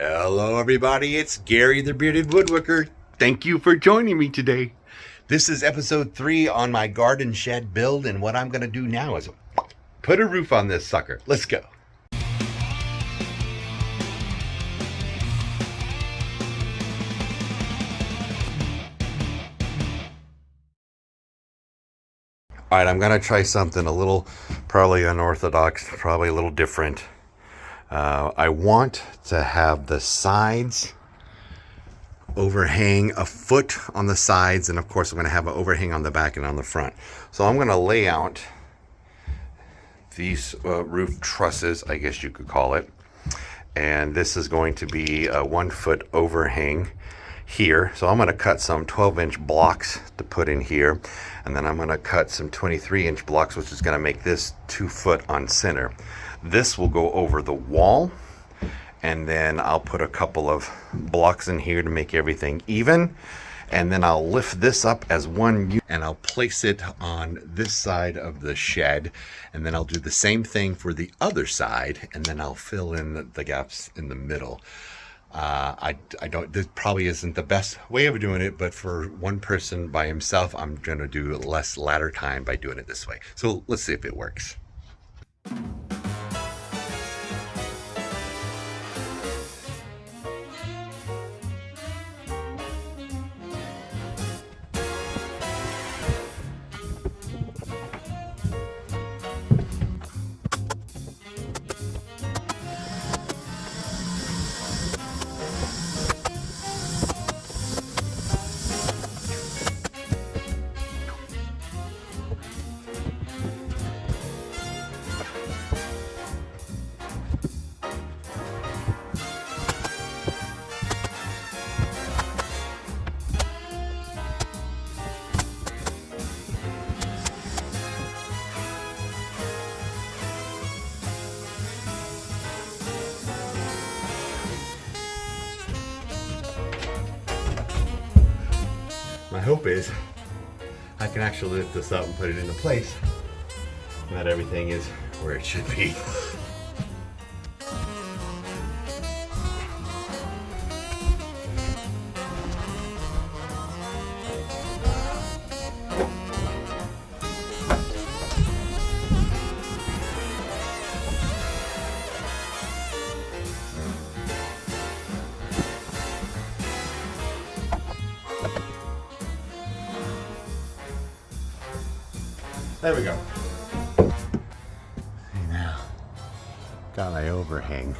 Hello everybody, it's Gary the Bearded Woodworker. Thank you for joining me today. This is episode 3 on my garden shed build, and what I'm going to do now is put a roof on this sucker. Let's go. Alright, I'm going to try something a little probably unorthodox, probably a little different. I want to have the sides overhang a foot on the sides, and of course I'm going to have an overhang on the back and on the front. So I'm going to lay out these roof trusses, I guess you could call it, and this is going to be a 1 foot overhang here. So I'm going to cut some 12-inch blocks to put in here, and then I'm going to cut some 23-inch blocks, which is going to make this 2 foot on center. This will go over the wall, and then I'll put a couple of blocks in here to make everything even, and then I'll lift this up as one unit and I'll place it on this side of the shed, and then I'll do the same thing for the other side, and then I'll fill in the gaps in the middle. This probably isn't the best way of doing it, but for one person by himself, I'm gonna do less ladder time by doing it this way. So let's see if it works. My hope is I can actually lift this up and put it into place, and that everything is where it should be. There we go. See now, got my overhang.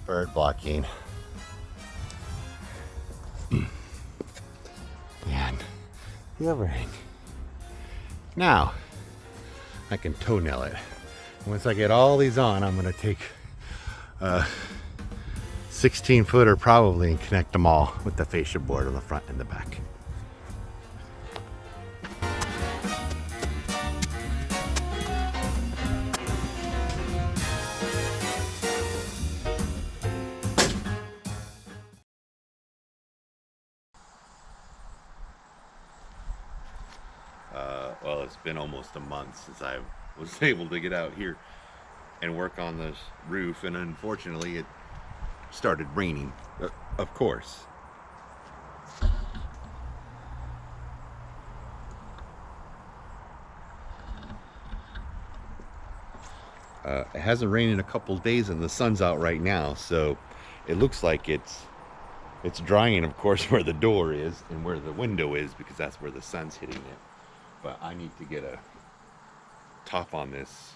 Bird blocking. And the overhang. Now, I can toenail it. Once I get all these on, I'm gonna take a 16 footer probably and connect them all with the fascia board on the front and the back. Well, it's been almost a month since I was able to get out here and work on this roof, and unfortunately it started raining, of course. It hasn't rained in a couple days and the sun's out right now, so it looks like it's drying, of course, where the door is and where the window is, because that's where the sun's hitting it. But I need to get a top on this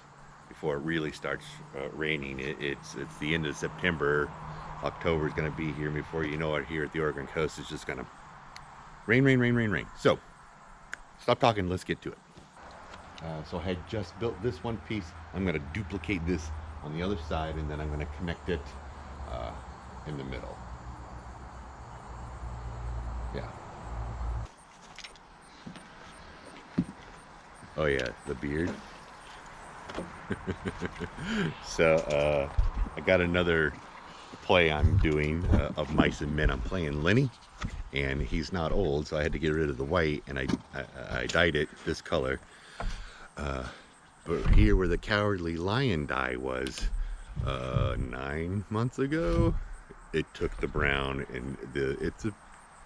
before it really starts raining. It's the end of September. October is going to be here before you know it. Here at the Oregon coast, it's just going to rain, rain, rain, rain, rain. So stop talking, let's get to it. So I had just built this one piece. I'm going to duplicate this on the other side, and then I'm going to connect it in the middle. Yeah. Oh yeah, the beard. So I got another play I'm doing of mice and men. I'm playing Lenny, and he's not old, so I had to get rid of the white, and I dyed it this color. But here where the Cowardly Lion dye was, 9 months ago. It took the brown, and it's a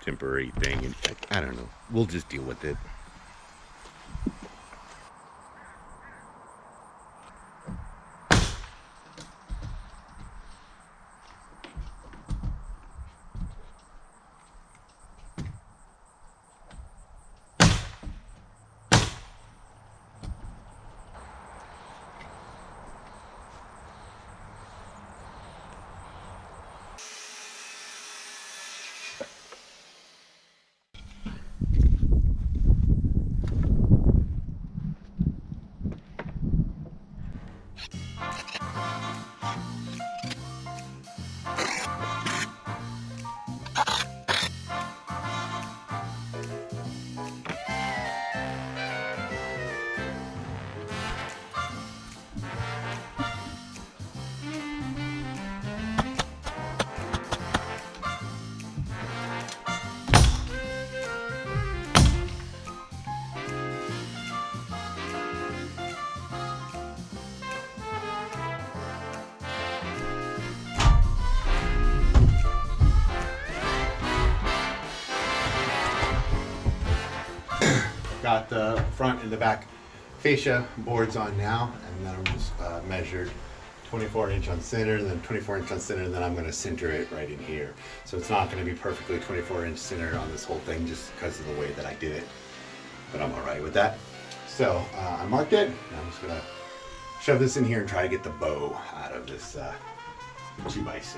temporary thing, and I don't know. We'll just deal with it. Got the front and the back fascia boards on now, and then I'm just measured 24-inch on center, and then 24-inch on center, and then I'm going to center it right in here. So it's not going to be perfectly 24-inch center on this whole thing just because of the way that I did it, but I'm all right with that. So I marked it, and I'm just going to shove this in here and try to get the bow out of this 2x6.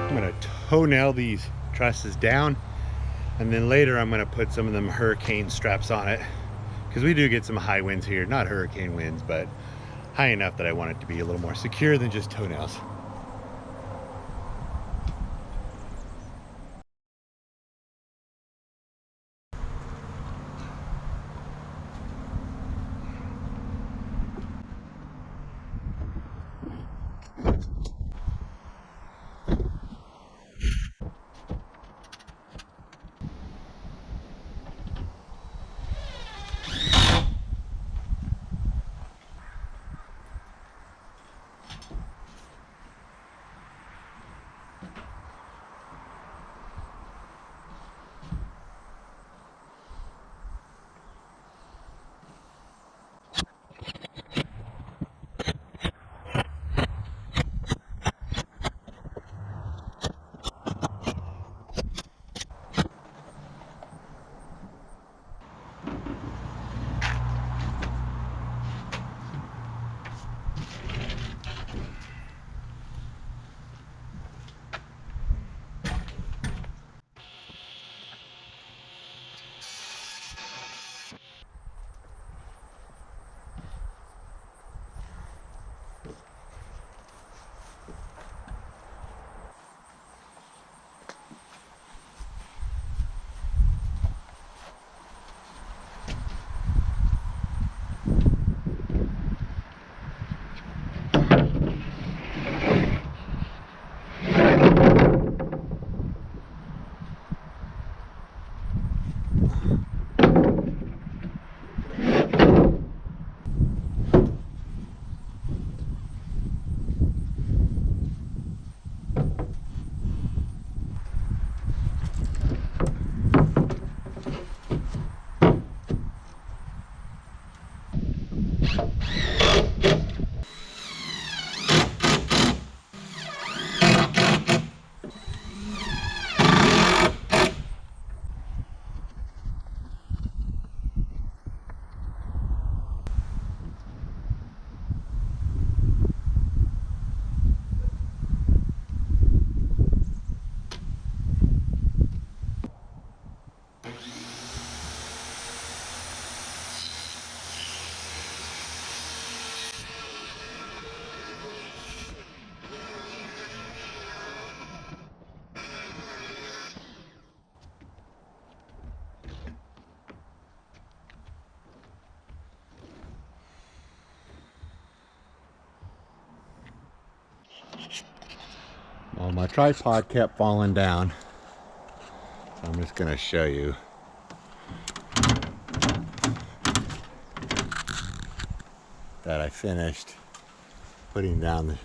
I'm going to toe nail these trusses down, and then later I'm going to put some of them hurricane straps on it, because we do get some high winds here. Not hurricane winds, but high enough that I want it to be a little more secure than just toenails. my tripod kept falling down, so I'm just going to show you. That I finished putting down the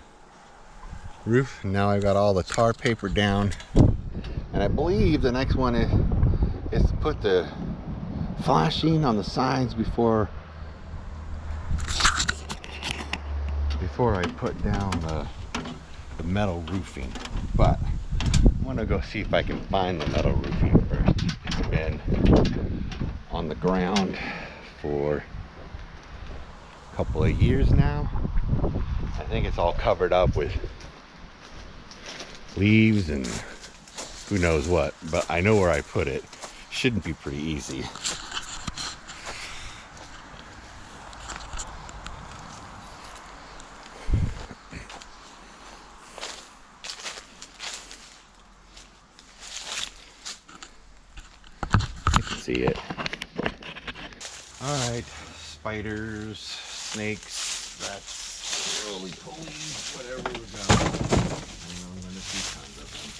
roof. Now I've got all the tar paper down, and I believe the next one is to put the flashing on the sides before I put down the metal roofing. But I'm gonna go see if I can find the metal roofing first. It's been on the ground for a couple of years now. I think it's all covered up with leaves and who knows what, but I know where I put it. Shouldn't be pretty easy. You can see it. Alright, spiders, snakes, rats, roly-polies, whatever we got. I'm gonna see tons of them.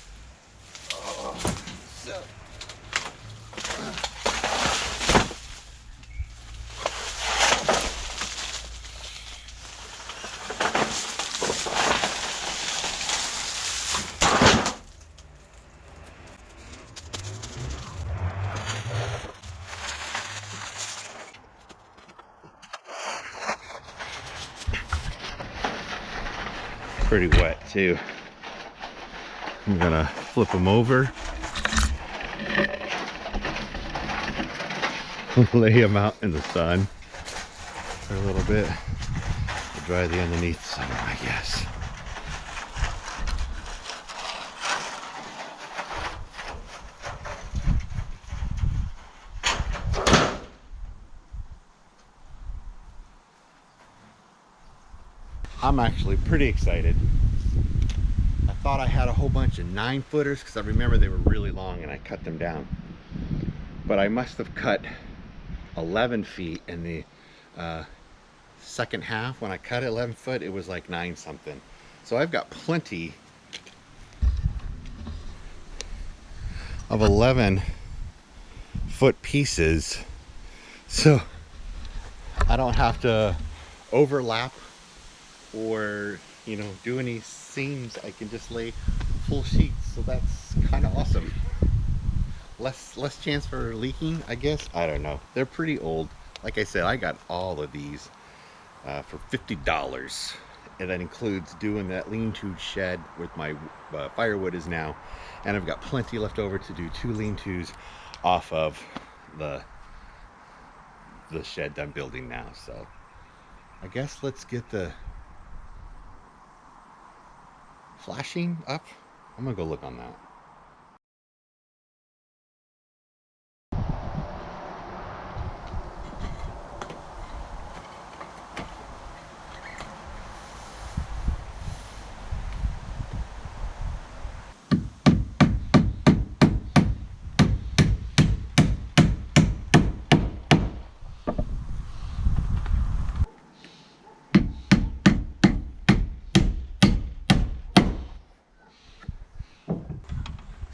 So. Pretty wet too. I'm gonna flip them over, lay them out in the sun for a little bit to dry the underneath some, I guess. I'm actually pretty excited. I thought I had a whole bunch of 9-footers because I remember they were really long and I cut them down. But I must have cut 11 feet in the second half. When I cut 11 foot, it was like 9 something. So I've got plenty of 11-foot pieces. So I don't have to overlap or, you know, do any seams. I can just lay full sheets, so that's kind of awesome. Less chance for leaking, I guess. I don't know. They're pretty old. Like I said, I got all of these for $50, and that includes doing that lean-to shed with my firewood is now, and I've got plenty left over to do 2 lean-tos off of the shed I'm building now. So I guess let's get the flashing up. I'm gonna go look on that.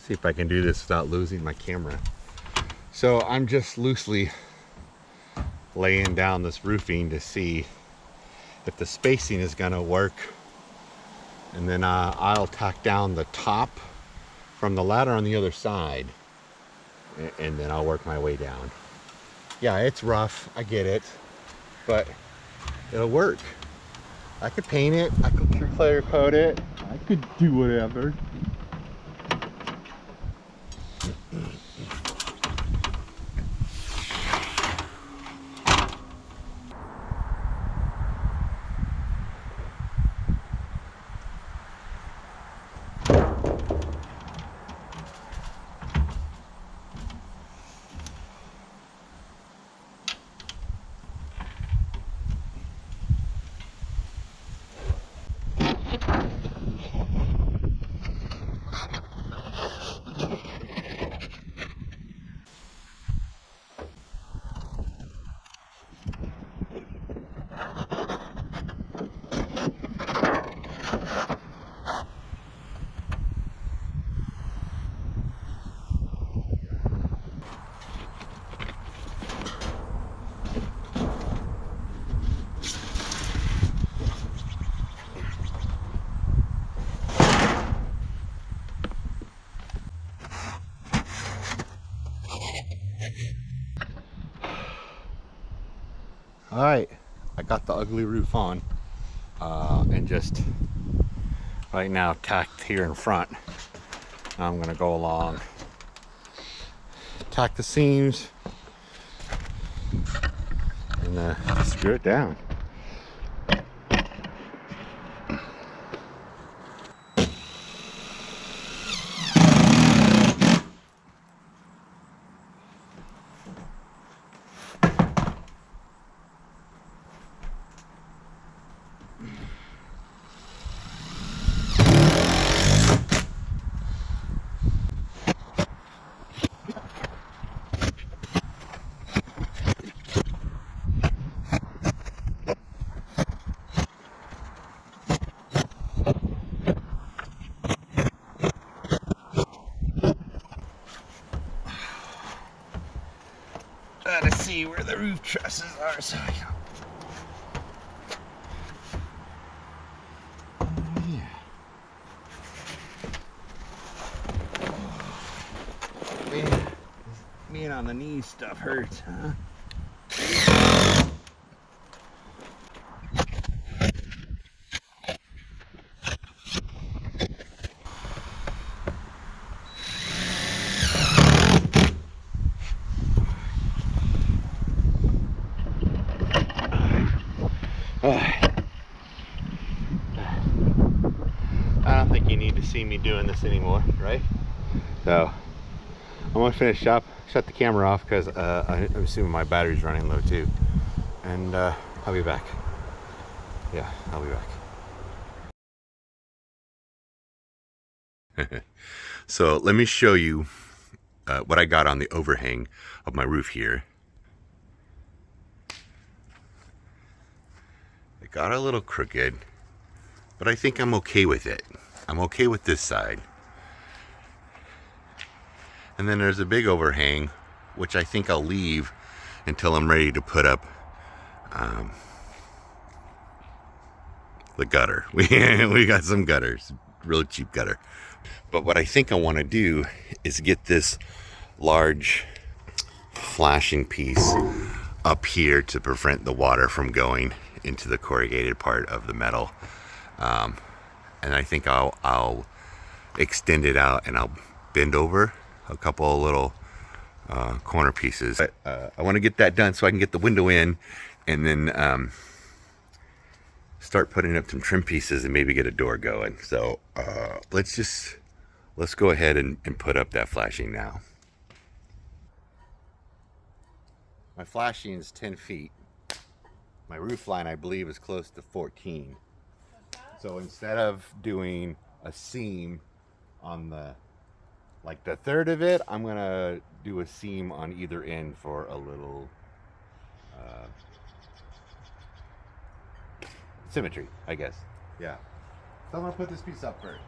See if I can do this without losing my camera. So I'm just loosely laying down this roofing to see if the spacing is gonna work, and then I'll tack down the top from the ladder on the other side, and then I'll work my way down. Yeah, it's rough, I get it, but it'll work. I could paint it, I could clear coat it, I could do whatever. All right, I got the ugly roof on, and just right now tacked here in front. I'm gonna go along, tack the seams, and screw it down. Trying to see where the roof trusses are, so I can... Man, being on the knees stuff hurts, huh? I don't think you need to see me doing this anymore, right? So I'm gonna finish up, shut the camera off because I'm assuming my battery's running low too, and I'll be back. Yeah, I'll be back. So let me show you what I got on the overhang of my roof here. It got a little crooked, but I think I'm okay with it. I'm okay with this side. And then there's a big overhang, which I think I'll leave until I'm ready to put up the gutter. We got some gutters, real cheap gutter. But what I think I want to do is get this large flashing piece up here to prevent the water from going into the corrugated part of the metal. And I think I'll extend it out and I'll bend over a couple of little corner pieces. But, I want to get that done so I can get the window in, and then start putting up some trim pieces and maybe get a door going. So let's go ahead and put up that flashing now. My flashing is 10 feet. My roof line, I believe, is close to 14. So instead of doing a seam on the third of it, I'm gonna do a seam on either end for a little symmetry, I guess. Yeah. So I'm gonna put this piece up first.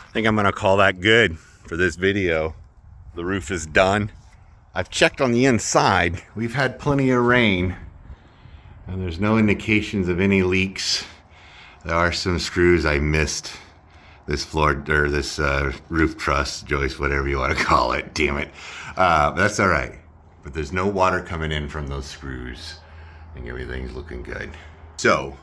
I think I'm gonna call that good for this video. The roof is done. I've checked on the inside. We've had plenty of rain and there's no indications of any leaks. There are some screws I missed. This floor, or this roof truss, joist, whatever you want to call it. Damn it. That's all right. but there's no water coming in from those screws. I think everything's looking good. So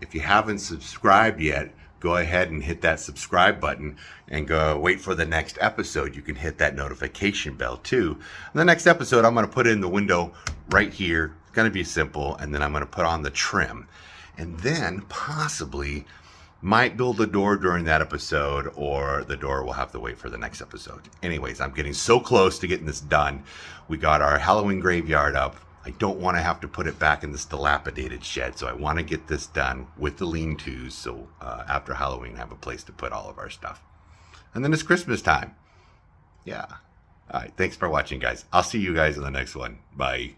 if you haven't subscribed yet, go ahead and hit that subscribe button and go wait for the next episode. You can hit that notification bell too. In the next episode, I'm going to put in the window right here. It's going to be simple. And then I'm going to put on the trim, and then possibly might build a door during that episode, or the door will have to wait for the next episode. Anyways, I'm getting so close to getting this done. We got our Halloween graveyard up. I don't want to have to put it back in this dilapidated shed, so I want to get this done with the lean-tos, so after Halloween I have a place to put all of our stuff. And then it's Christmas time. Yeah. All right, thanks for watching, guys. I'll see you guys in the next one. Bye.